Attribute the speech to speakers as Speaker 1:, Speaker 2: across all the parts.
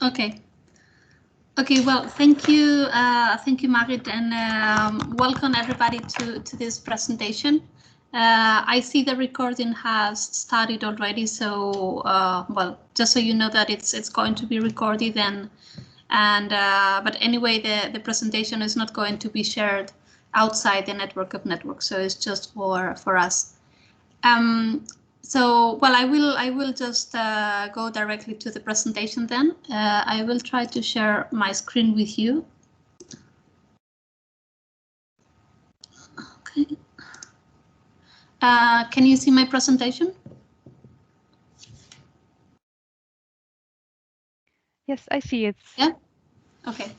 Speaker 1: Okay. Okay, well, thank you, Marit, and welcome everybody to this presentation. I see the recording has started already, so well, just so you know that it's going to be recorded, but anyway, the presentation is not going to be shared outside the network of networks, so it's just for us. So, well, I will just go directly to the presentation then. I will try to share my screen with you. Okay. Can you see my presentation?
Speaker 2: Yes, I see it.
Speaker 1: Yeah. Okay.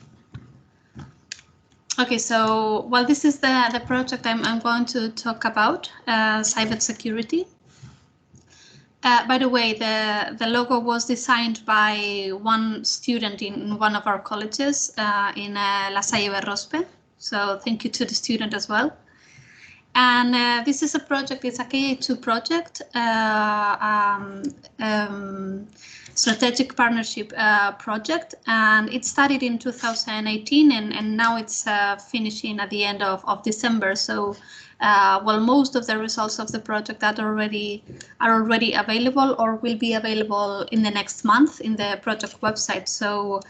Speaker 1: Okay, so, well, this is the project I'm going to talk about, CyVETsecurity. By the way, the logo was designed by one student in one of our colleges in La Salle Berrospe. So thank you to the student as well. And this is a project, it's a KA2 project, strategic partnership project, and it started in 2018 and now it's finishing at the end of December. So well, most of the results of the project are already available or will be available in the next month in the project website. So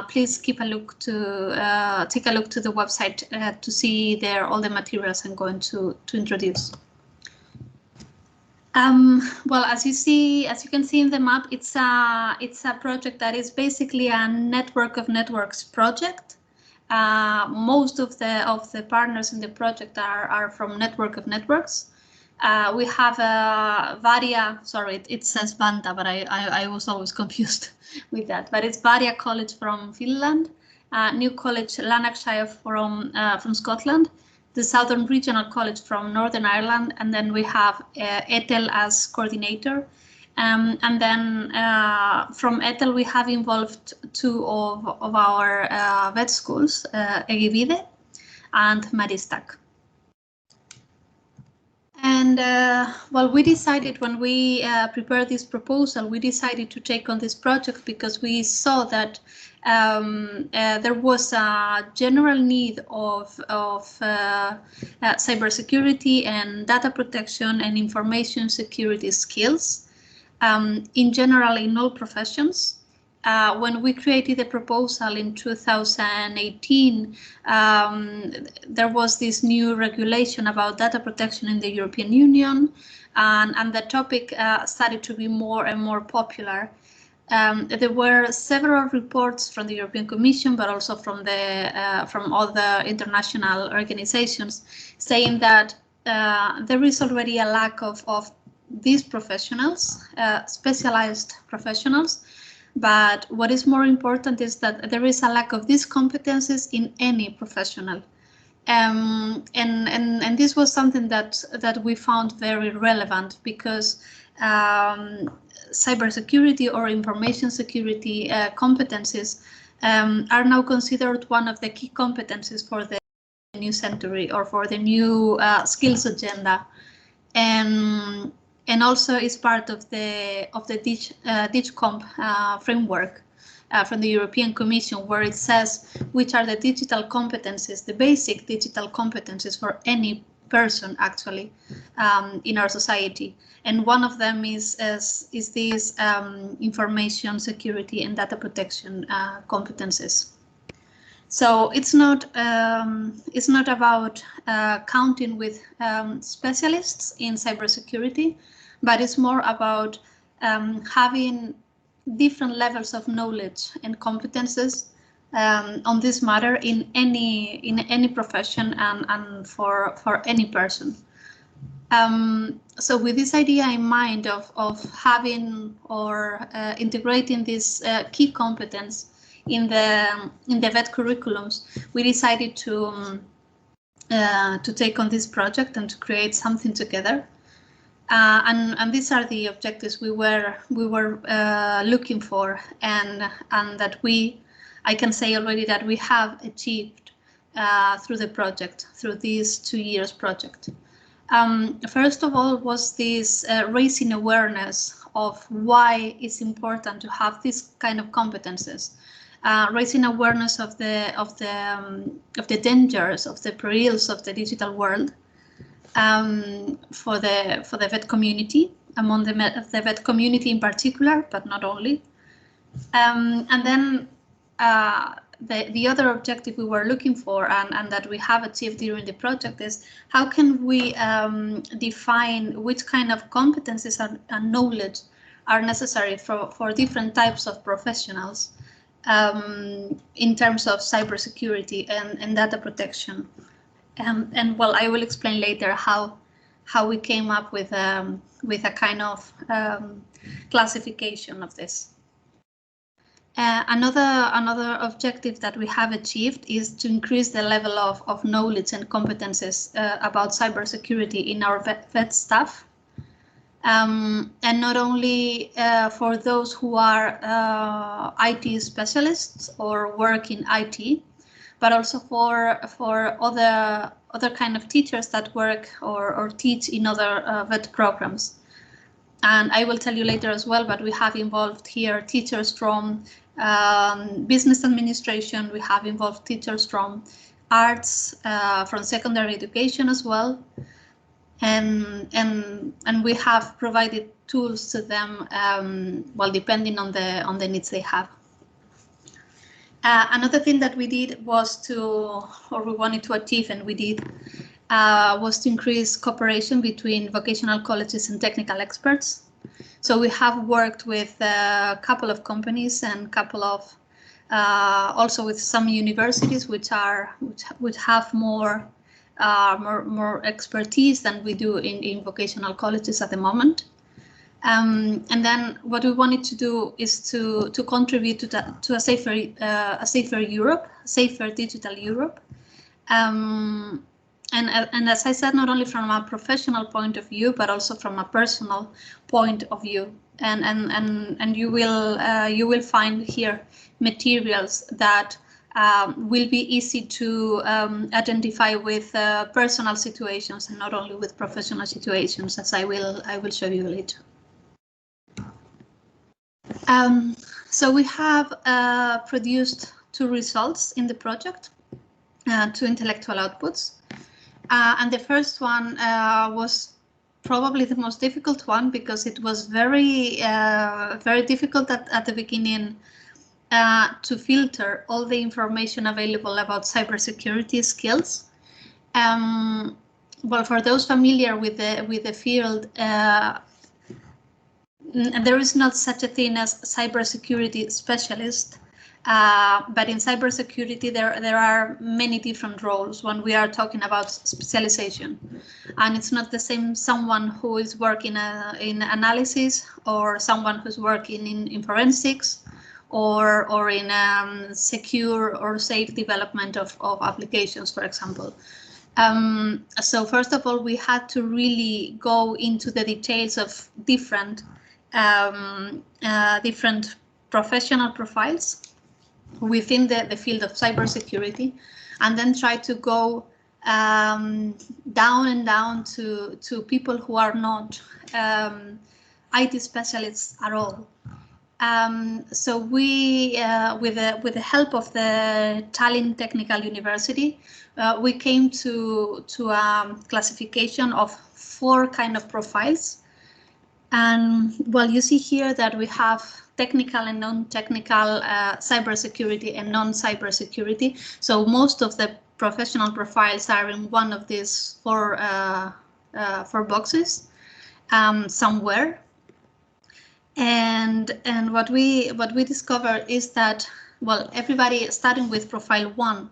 Speaker 1: please keep a look to take a look to the website to see there all the materials I'm going to introduce. Well, as you can see in the map, it's a project that is basically a network of networks project. Most of the partners in the project are from network of networks. We have Varia, sorry, it says Vanta, but I was always confused with that. But it's Varia College from Finland, New College Lanarkshire from Scotland, the Southern Regional College from Northern Ireland, and then we have ETEL as coordinator. And then from ETEL we have involved two of our vet schools, Egivide and Maristak. And well, we decided when we prepared this proposal, we decided to take on this project because we saw that there was a general need of cybersecurity and data protection and information security skills in general in all professions. When we created the proposal in 2018, there was this new regulation about data protection in the European Union, and the topic started to be more and more popular. There were several reports from the European Commission, but also from other international organizations, saying that there is already a lack of these professionals, specialized professionals. But what is more important is that there is a lack of these competencies in any professional. And this was something that we found very relevant because cybersecurity or information security competencies are now considered one of the key competencies for the new century or for the new skills agenda. And also is part of the DigComp framework from the European Commission, where it says which are the digital competencies, the basic digital competencies for any person actually in our society. And one of them is these information security and data protection competencies. So it's not about counting with specialists in cybersecurity, but it's more about having different levels of knowledge and competences on this matter in any profession and for any person. So with this idea in mind of having or integrating this key competence in the vet curriculums, we decided to take on this project and to create something together. And these are the objectives we were looking for, and that I can say already that we have achieved through the project, through this 2 years project. First of all was this raising awareness of why it's important to have this kind of competences, raising awareness of the dangers, of the perils of the digital world for the vet community, among the vet community in particular, but not only. And then the other objective we were looking for and that we have achieved during the project is how can we define which kind of competencies and knowledge are necessary for different types of professionals in terms of cybersecurity and data protection. And well, I will explain later how we came up with a kind of classification of this. Another objective that we have achieved is to increase the level of knowledge and competences about cybersecurity in our vet staff. And not only for those who are IT specialists or work in IT, but also for other kind of teachers that work or teach in other vet programs. And I will tell you later as well, but we have involved here teachers from business administration. We have involved teachers from arts, from secondary education as well, and we have provided tools to them, well, depending on the needs they have. Another thing that we did was we wanted to achieve, and we did, was to increase cooperation between vocational colleges and technical experts. So we have worked with a couple of companies and couple of also with some universities which have more expertise than we do in vocational colleges at the moment. And then what we wanted to do is to contribute to a safer Europe, safer digital Europe. And as I said, not only from a professional point of view, but also from a personal point of view. And you will find here materials that will be easy to identify with personal situations and not only with professional situations, as I will show you later. So we have produced two results in the project, two intellectual outputs. And the first one was probably the most difficult one because it was very difficult at the beginning to filter all the information available about cybersecurity skills. Well, for those familiar with the field, there is not such a thing as cybersecurity specialist. But in cybersecurity, there are many different roles when we are talking about specialization. And it's not the same someone who is working in analysis or someone who's working in forensics or in secure or safe development of applications, for example. So first of all, we had to really go into the details of different professional profiles within the field of cybersecurity, and then try to go down and down to people who are not IT specialists at all. So we, with the help of the Tallinn Technical University, we came to a classification of 4 kind of profiles. And well, you see here that we have technical and non-technical cybersecurity and non-cybersecurity. So most of the professional profiles are in one of these 4 boxes somewhere. And what we discover is that, well, everybody starting with profile 1,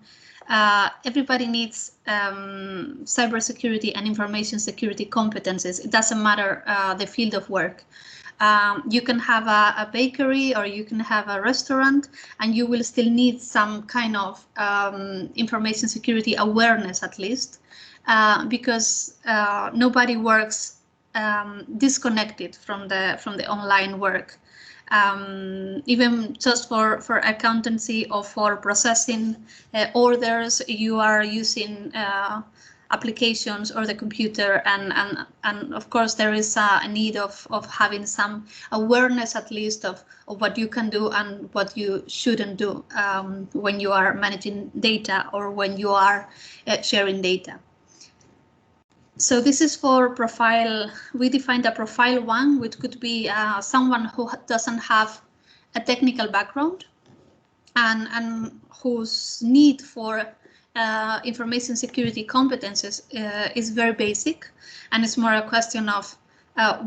Speaker 1: everybody needs cybersecurity and information security competences. It doesn't matter the field of work. You can have a bakery or you can have a restaurant, and you will still need some kind of information security awareness, at least, because nobody works disconnected from the online work. Even just for accountancy or for processing orders, you are using applications or the computer, and of course there is a need of having some awareness at least of what you can do and what you shouldn't do when you are managing data or when you are sharing data. So this is for profile. We defined a profile 1, which could be someone who doesn't have a technical background and whose need for information security competences is very basic, and it's more a question of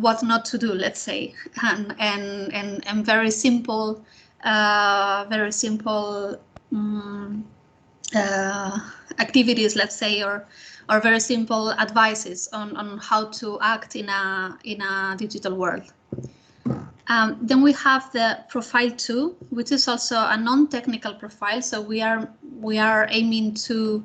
Speaker 1: what not to do, let's say, and very simple activities, let's say, or very simple advices on how to act in a digital world. Then we have the profile 2, which is also a non-technical profile. So we are aiming to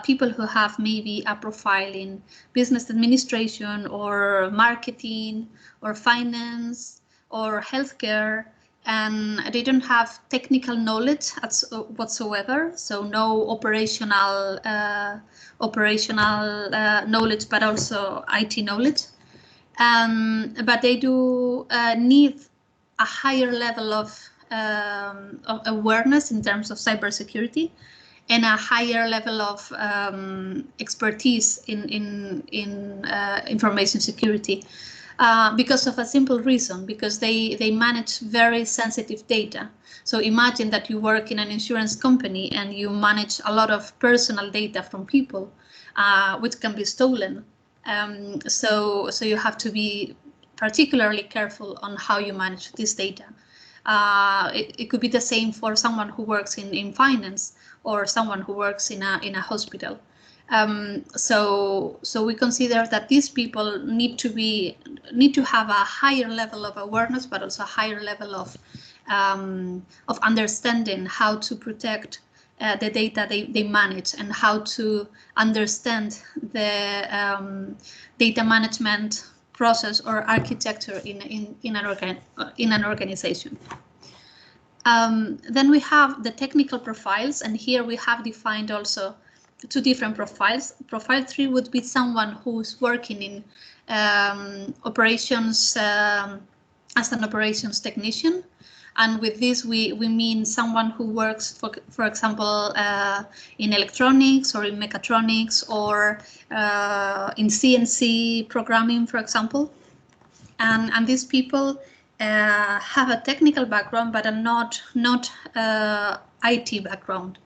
Speaker 1: people who have maybe a profile in business administration or marketing or finance or healthcare, and they don't have technical knowledge whatsoever. So no operational knowledge, but also IT knowledge. But they do need a higher level of awareness in terms of cybersecurity and a higher level of expertise in information security because of a simple reason, because they manage very sensitive data. So imagine that you work in an insurance company and you manage a lot of personal data from people, which can be stolen. So you have to be particularly careful on how you manage this data. It could be the same for someone who works in finance or someone who works in a hospital. So we consider that these people need to have a higher level of awareness, but also a higher level of understanding how to protect the data they manage and how to understand the data management process or architecture in an organization. Then we have the technical profiles, and here we have defined also 2 different profiles. Profile 3 would be someone who's working in operations as an operations technician. And with this, we mean someone who works, for example, in electronics or in mechatronics or in CNC programming, for example. And these people have a technical background, but a not IT background.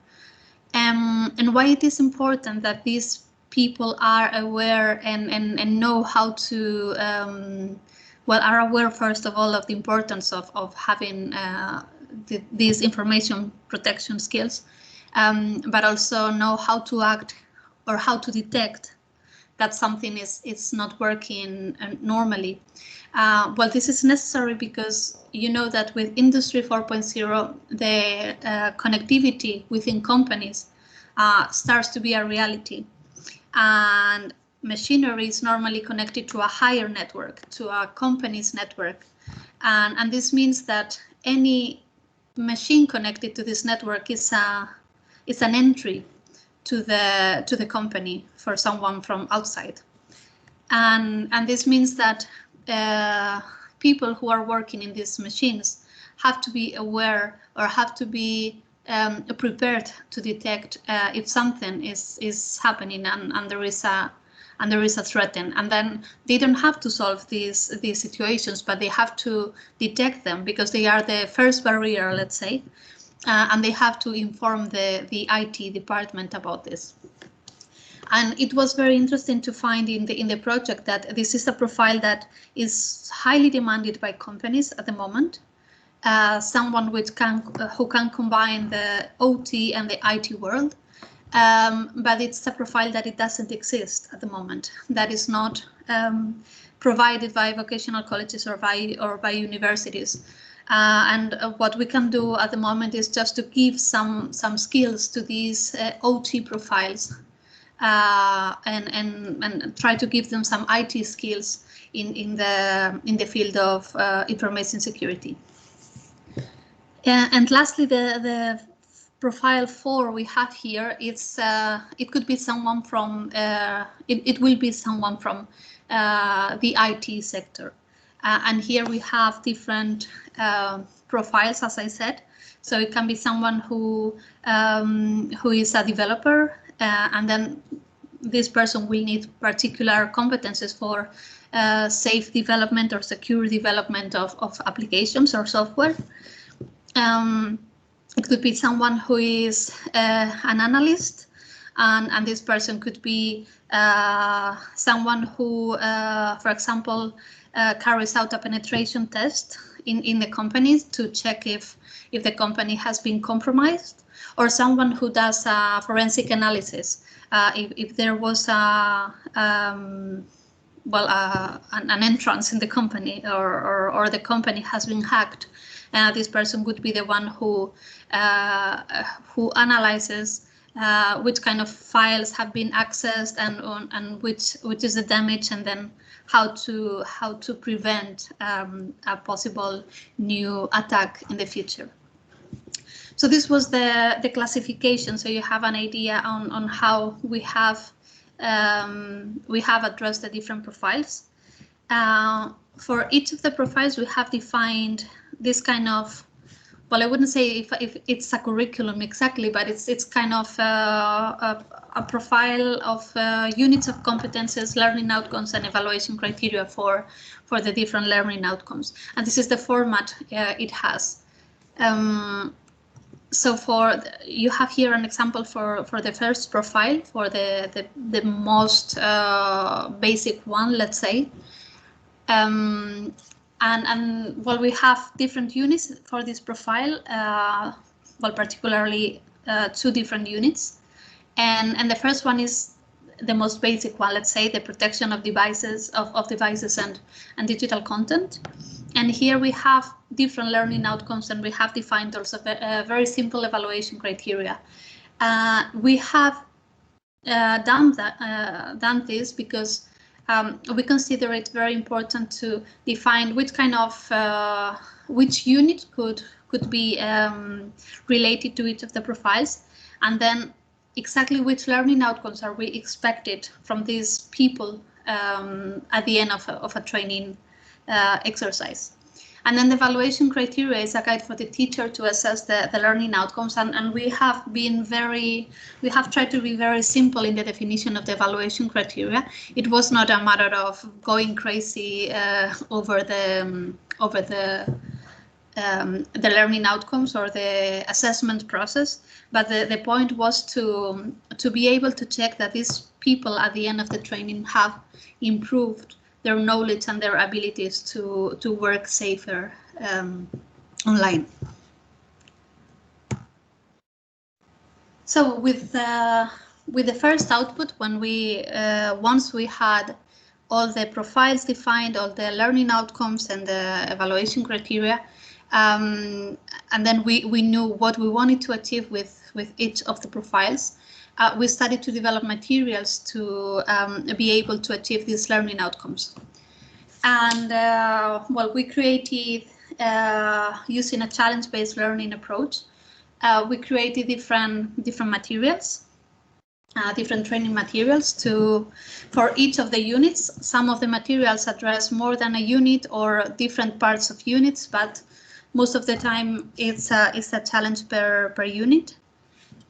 Speaker 1: And why it is important that these people are aware and know how to are aware, first of all, of the importance of having these information protection skills, but also know how to act or how to detect that something is not working normally. Well, this is necessary because you know that with Industry 4.0, the connectivity within companies starts to be a reality. And machinery is normally connected to a higher network, to a company's network. And this means that any machine connected to this network is an entry to the company for someone from outside. And this means that people who are working in these machines have to be aware or have to be prepared to detect if something is happening and there is a threat. And then they don't have to solve these situations, but they have to detect them because they are the first barrier, let's say, and they have to inform the IT department about this. And it was very interesting to find in the project that this is a profile that is highly demanded by companies at the moment. Someone who can combine the OT and the IT world. But it's a profile that it doesn't exist at the moment. That is not provided by vocational colleges or by universities. And what we can do at the moment is just to give some skills to these OT profiles and try to give them some IT skills in the field of information security. And lastly, the profile 4 we have here, it could be someone from, it will be someone from the IT sector. And here we have different profiles, as I said. So it can be someone who is a developer, and then this person will need particular competences for safe development or secure development of applications or software. It could be someone who is an analyst, and this person could be someone who, for example, carries out a penetration test in the companies to check if the company has been compromised, or someone who does forensic analysis. If there was an entrance in the company, or the company has been hacked, this person would be the one who analyzes which kind of files have been accessed and which is the damage, and then how to prevent a possible new attack in the future. So this was the classification. So you have an idea on how we have addressed the different profiles. For each of the profiles, we have defined this kind of, well, I wouldn't say if it's a curriculum exactly, but it's kind of a profile of units of competences, learning outcomes, and evaluation criteria for the different learning outcomes. And this is the format it has. So you have here an example for the first profile, for the most basic one, let's say. And well, we have different units for this profile, well, particularly 2 different units. And the first one is the most basic one, let's say, the protection of devices, of devices and digital content. And here we have different learning outcomes, and we have defined also a very simple evaluation criteria. We have done this because we consider it very important to define which kind of which unit could be related to each of the profiles, and then exactly which learning outcomes are we expected from these people at the end of a training exercise. And then the evaluation criteria is a guide for the teacher to assess the learning outcomes, and we have tried to be very simple in the definition of the evaluation criteria. It was not a matter of going crazy over the learning outcomes or the assessment process, but the point was to be able to check that these people at the end of the training have improved their knowledge and their abilities to work safer online. So with the first output, when once we had all the profiles defined, all the learning outcomes and the evaluation criteria, and then we knew what we wanted to achieve with each of the profiles, we started to develop materials to be able to achieve these learning outcomes. And well, we created, using a challenge-based learning approach, we created different materials, different training materials for each of the units. Some of the materials address more than a unit or different parts of units, but most of the time it's a challenge per unit.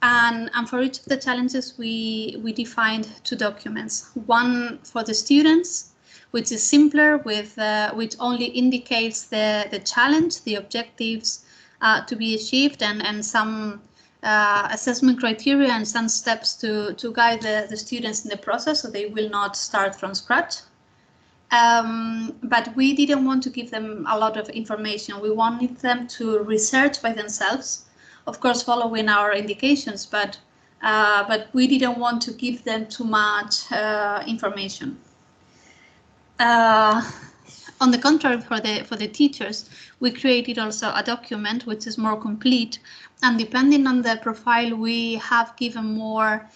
Speaker 1: And for each of the challenges, we defined 2 documents. One for the students, which is simpler, which only indicates the challenge, the objectives to be achieved, and some assessment criteria and some steps to guide the students in the process, so they will not start from scratch. But we didn't want to give them a lot of information. We wanted them to research by themselves, of course, following our indications, but we didn't want to give them too much information. On the contrary, for the teachers, we created also a document which is more complete, and depending on the profile, we have given more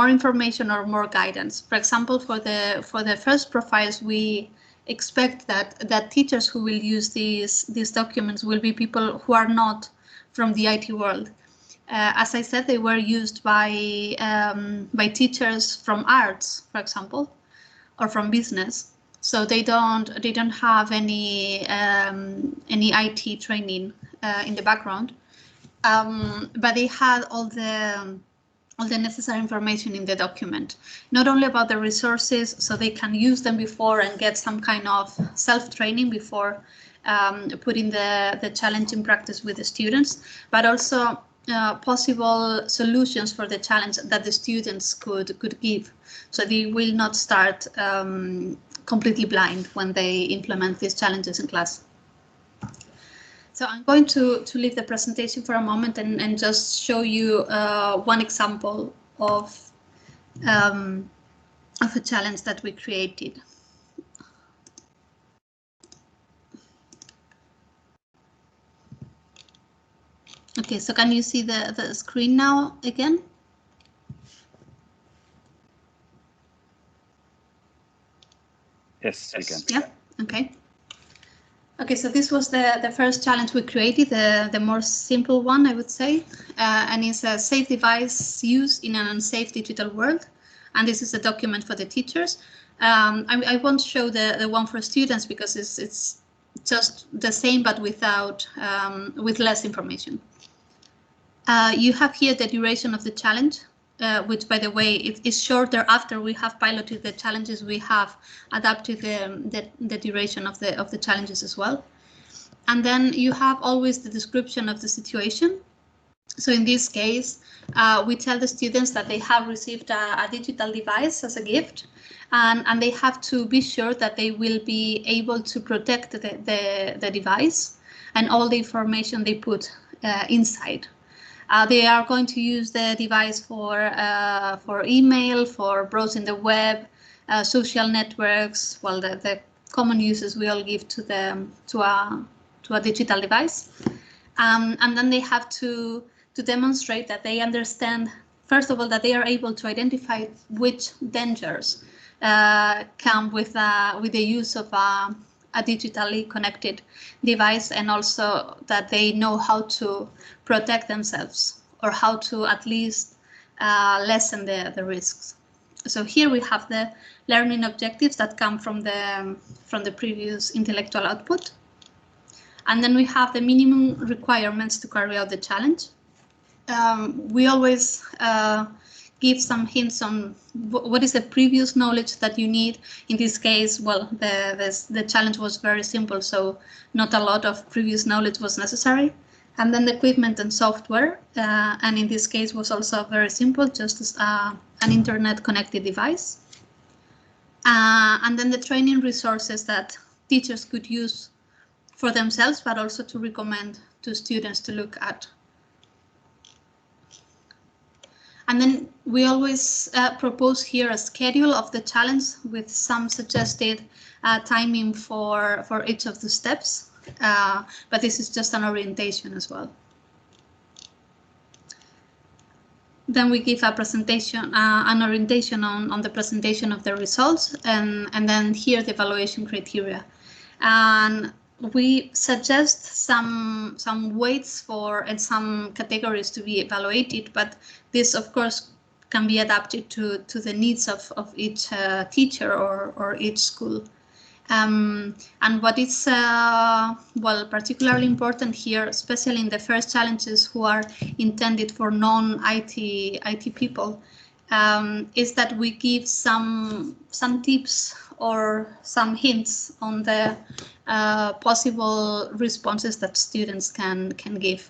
Speaker 1: information or more guidance. For example, for the first profiles, we expect that teachers who will use these documents will be people who are not from the IT world. As I said, they were used by teachers from arts, for example, or from business. So they don't have any IT training in the background, but they had all the necessary information in the document, not only about the resources, so they can use them before and get some kind of self-training before putting the challenge in practice with the students, but also possible solutions for the challenge that the students could give. So they will not start completely blind when they implement these challenges in class. So I'm going to leave the presentation for a moment and just show you one example of a challenge that we created. Okay, so can you see the screen now again?
Speaker 3: Yes, we can.
Speaker 1: Yeah, okay. Okay, so this was the first challenge we created, the more simple one, I would say, and it's a safe device use in an unsafe digital world. And this is a document for the teachers. I won't show the one for students because it's just the same, but without with less information. You have here the duration of the challenge, which, by the way, it is shorter after we have piloted the challenges. We have adapted the duration of the challenges as well. And then you have always the description of the situation. So in this case, we tell the students that they have received a digital device as a gift, and they have to be sure that they will be able to protect the device and all the information they put inside. They are going to use the device for email, for browsing the web, social networks, well, the common uses we all give to a digital device. And then they have to demonstrate that they understand, first of all, that they are able to identify which dangers come with the use of a digitally connected device, and also that they know how to protect themselves or how to at least lessen the risks. So here we have the learning objectives that come from the previous intellectual output. And then we have the minimum requirements to carry out the challenge. We always give some hints on what is the previous knowledge that you need. In this case, well, the challenge was very simple, so not a lot of previous knowledge was necessary. And then the equipment and software, and in this case was also very simple, just as an internet connected device. And then the training resources that teachers could use for themselves, but also to recommend to students to look at. And then we always propose here a schedule of the challenge with some suggested timing for each of the steps, but this is just an orientation as well. Then we give a presentation, an orientation on the presentation of the results, and then here the evaluation criteria. And we suggest some weights for and some categories to be evaluated, but this, of course, can be adapted to the needs of each teacher or each school. And what is well, particularly important here, especially in the first challenges who are intended for non-IT people, is that we give some tips or some hints on the possible responses that students can give.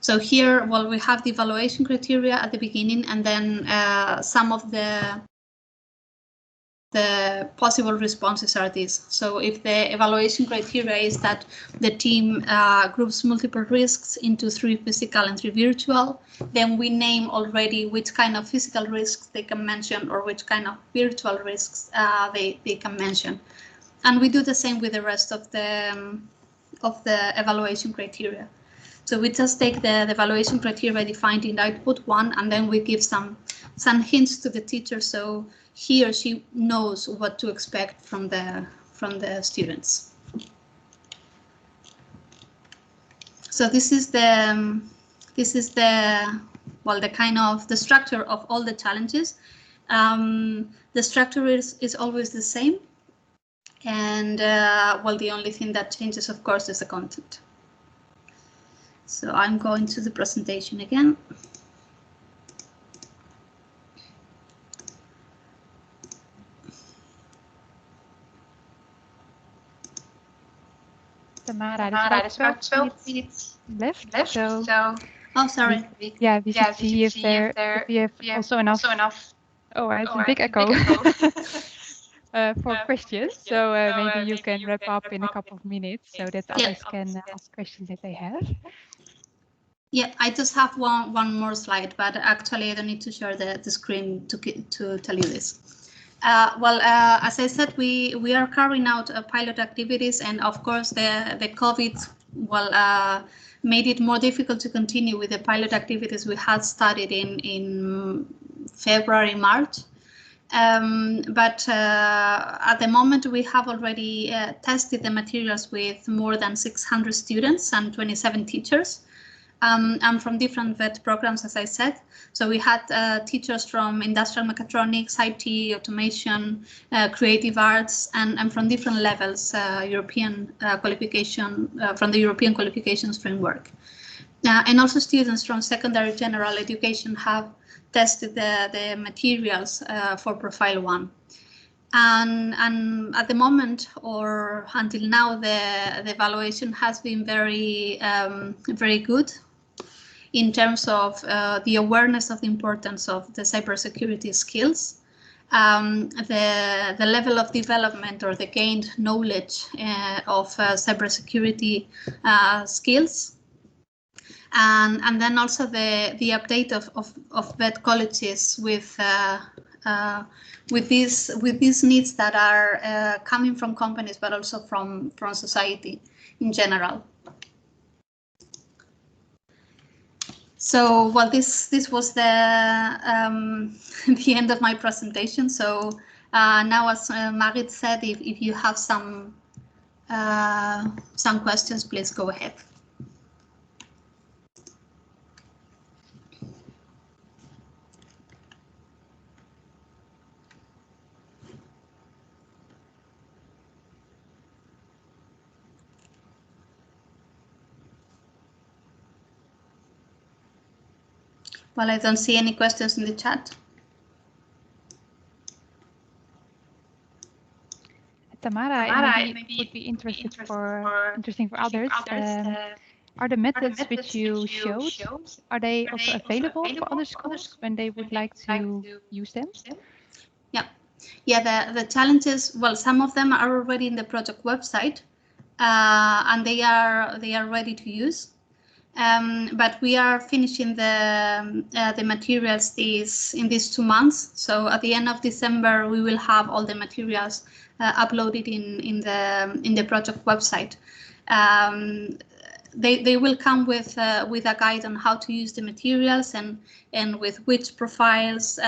Speaker 1: So here, well, we have the evaluation criteria at the beginning, and then some of the possible responses are these. So if the evaluation criteria is that the team groups multiple risks into 3 physical and 3 virtual, then we name already which kind of physical risks they can mention or which kind of virtual risks they can mention. And we do the same with the rest of the evaluation criteria. So we just take the evaluation criteria defined in output 1, and then we give some hints to the teacher so he or she knows what to expect from the students. So this is the This is the kind of the structure of all the challenges. The structure is always the same, and the only thing that changes, of course, is the content. So I'm going to the presentation again.
Speaker 2: Tamara, there's about 12 minutes left. So
Speaker 1: oh, sorry.
Speaker 2: We should see if we have also enough. Oh, it's a big echo. For questions. So maybe you can wrap up in a couple of minutes so that others can ask questions if they have.
Speaker 1: Yeah, I just have one more slide, but actually I don't need to share the screen to tell you this. As I said, we are carrying out pilot activities, and of course the COVID made it more difficult to continue with the pilot activities we had started in February, March. But at the moment we have already tested the materials with more than 600 students and 27 teachers. And from different VET programs, as I said. So we had teachers from industrial mechatronics, IT, automation, creative arts, and from different levels, European qualification, from the European qualifications framework. And also students from secondary general education have tested the materials for Profile 1. And at the moment, or until now, the evaluation has been very good in terms of the awareness of the importance of the cybersecurity skills, the level of development or the gained knowledge of cybersecurity skills, and then also the update of VET colleges with these needs that are coming from companies, but also from society in general. So, this was the the end of my presentation. So now, as Marit said, if you have some questions, please go ahead. Well, I don't see any questions in the chat.
Speaker 2: Tamara, maybe it would be interesting for others. Are the methods which you showed, are they also available for other schools when they would like to use them?
Speaker 1: Yeah, the challenges, well, some of them are already in the project website, and they are ready to use. But we are finishing the materials in these 2 months. So at the end of December, we will have all the materials uploaded in the project website. They will come with a guide on how to use the materials and with which profiles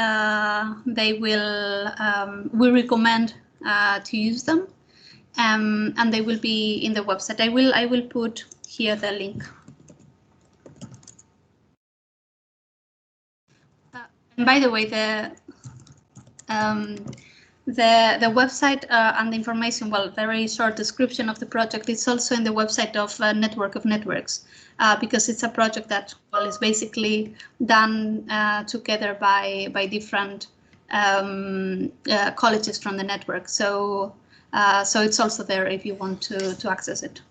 Speaker 1: we recommend to use them, and they will be in the website. I will put here the link. By the way, the website and the information, well, very short description of the project, is also in the website of Network of Networks, because it's a project that, well, is basically done together by different colleges from the network. So it's also there if you want to access it.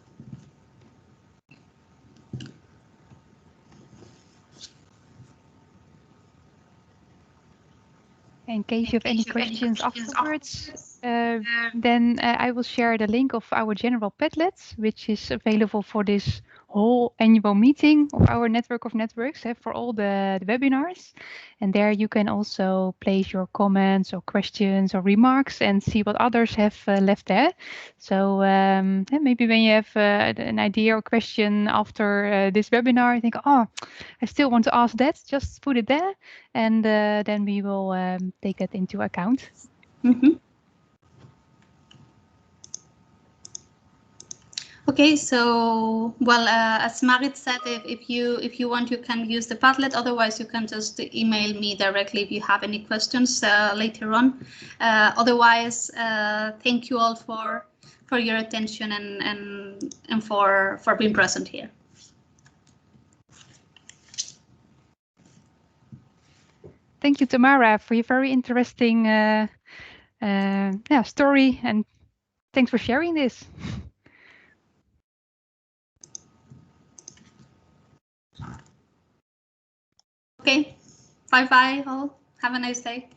Speaker 2: In case you have any questions afterwards, then I will share the link of our general Padlet, which is available for this whole annual meeting of our Network of Networks for all the webinars. And there you can also place your comments or questions or remarks and see what others have left there. So maybe when you have an idea or question after this webinar, you think, oh, I still want to ask that, just put it there, and then we will take it into account.
Speaker 1: Mm-hmm. Okay, so well, as Marit said, if you want, you can use the Padlet. Otherwise, you can just email me directly if you have any questions later on. Otherwise, thank you all for your attention and for being present here.
Speaker 2: Thank you, Tamara, for your very interesting story, and thanks for sharing this.
Speaker 1: Okay, bye-bye all. Have a nice day.